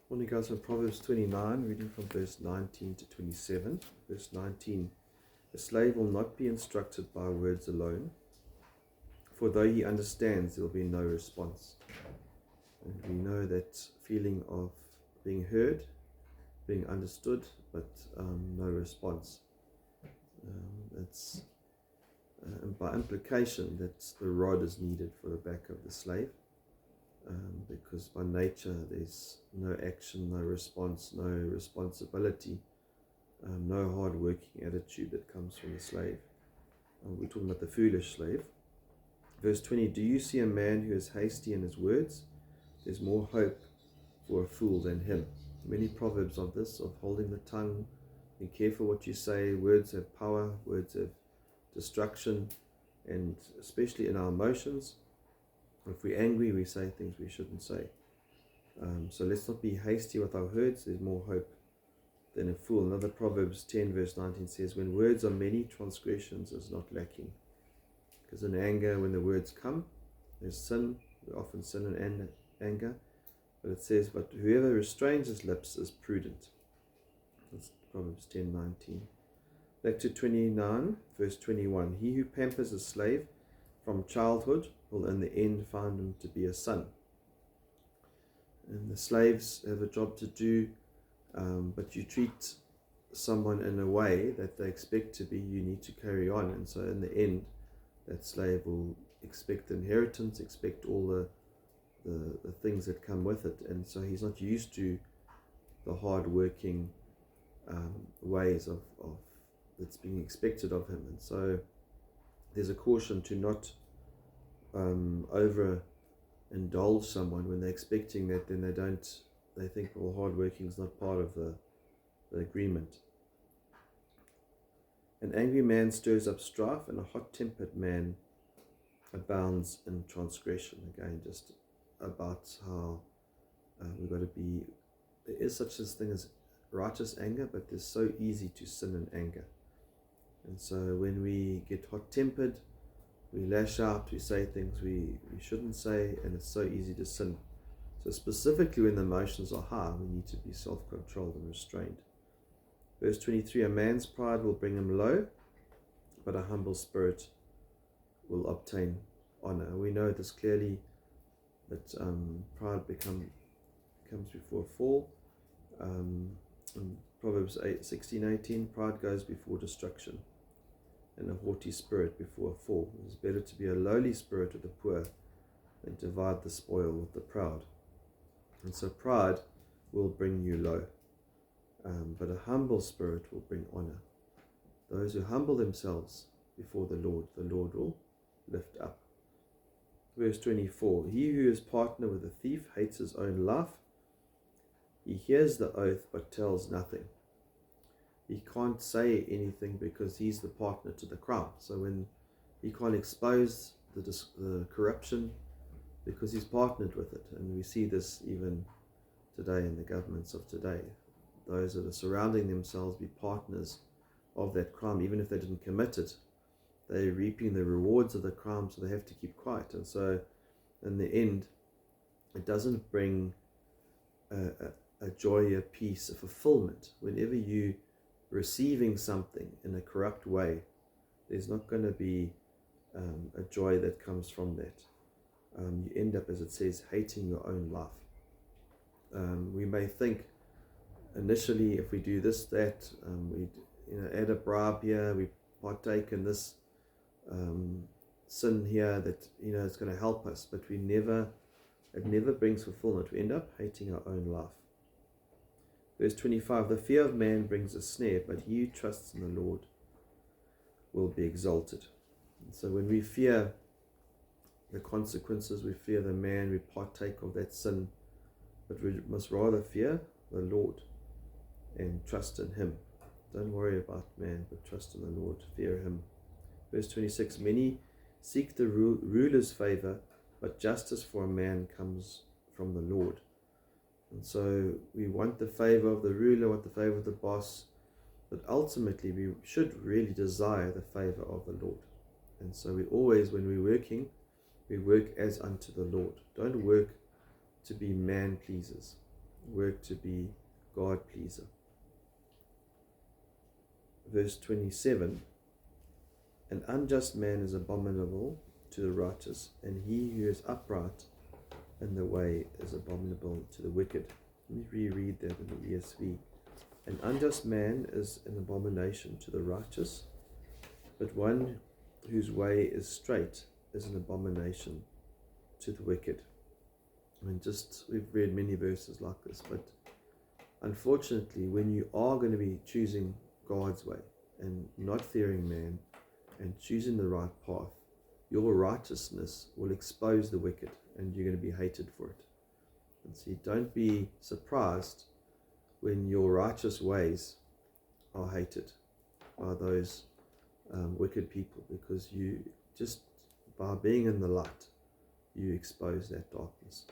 Morning, guys, from Proverbs 29, reading from verse 19 to 27. Verse 19, a slave will not be instructed by words alone, for though he understands, there will be no response. And we know that feeling of being heard, being understood, but no response. And by implication, that the rod is needed for the back of the slave. Because by nature there's no action, no response, no responsibility, no hard-working attitude that comes from the slave. We're talking about the foolish slave. Verse 20, do you see a man who is hasty in his words? There's more hope for a fool than him. Many proverbs of this, of holding the tongue, be careful what you say. Words have power, words have destruction, and especially in our emotions. If we're angry, we say things we shouldn't say. So let's not be hasty with our words. There's more hope than a fool. Another Proverbs 10 verse 19 says, when words are many, transgressions is not lacking. Because in anger, when the words come, there's sin. We often sin in anger. But it says, but whoever restrains his lips is prudent. That's Proverbs 10:19. Back to 29 verse 21. He who pampers a slave from childhood will in the end find him to be a son. And the slaves have a job to do, but you treat someone in a way that they expect to be, you need to carry on. And so in the end, that slave will expect inheritance, expect all the things that come with it. And so he's not used to the hard-working ways of that's being expected of him. And so there's a caution to not over indulge someone when they're expecting that, then they think, well, hard working is not part of the agreement. An angry man stirs up strife, and a hot-tempered man abounds in transgression. Again, just about how we've got to be, there is such a thing as righteous anger, but it's so easy to sin in anger. And so when we get hot-tempered, we lash out, we say things we shouldn't say, and it's so easy to sin. So specifically when the emotions are high, we need to be self-controlled and restrained. Verse 23, a man's pride will bring him low, but a humble spirit will obtain honor. We know this clearly, that pride comes before a fall. In Proverbs 16:18, pride goes before destruction, and a haughty spirit before a fall. It is better to be a lowly spirit with the poor than divide the spoil with the proud. And so pride will bring you low, but a humble spirit will bring honor. Those who humble themselves before the Lord will lift up. Verse 24, he who is partner with a thief hates his own life. He hears the oath but tells nothing. He can't say anything because he's the partner to the crime. So when he can't expose the corruption because he's partnered with it. And we see this even today in the governments of today. Those that are surrounding themselves be partners of that crime, even if they didn't commit it. They're reaping the rewards of the crime, so they have to keep quiet. And so in the end, it doesn't bring a joy, a peace, a fulfillment. Whenever you receiving something in a corrupt way, there's not going to be a joy that comes from that. You end up, as it says, hating your own life. We may think initially, if we do this, that, we add a bribe here, we partake in this sin here, that it's going to help us, but it never brings fulfillment. We end up hating our own life. Verse 25, the fear of man brings a snare, but he who trusts in the Lord will be exalted. And so when we fear the consequences, we fear the man, we partake of that sin, but we must rather fear the Lord and trust in him. Don't worry about man, but trust in the Lord, fear him. Verse 26, many seek the ruler's favor, but justice for a man comes from the Lord. And so we want the favor of the ruler, want the favor of the boss, but ultimately we should really desire the favor of the Lord. And so we always, when we're working, we work as unto the Lord. Don't work to be man pleasers. work to be God-pleaser. Verse 27, an unjust man is abominable to the righteous, and he who is upright in the way is abominable to the wicked. Let me reread that in the ESV. An unjust man is an abomination to the righteous, but one whose way is straight is an abomination to the wicked. I mean, we've read many verses like this, but unfortunately, when you are going to be choosing God's way and not fearing man and choosing the right path, your righteousness will expose the wicked and you're going to be hated for it. And see, don't be surprised when your righteous ways are hated by those wicked people, because you just, by being in the light, you expose that darkness.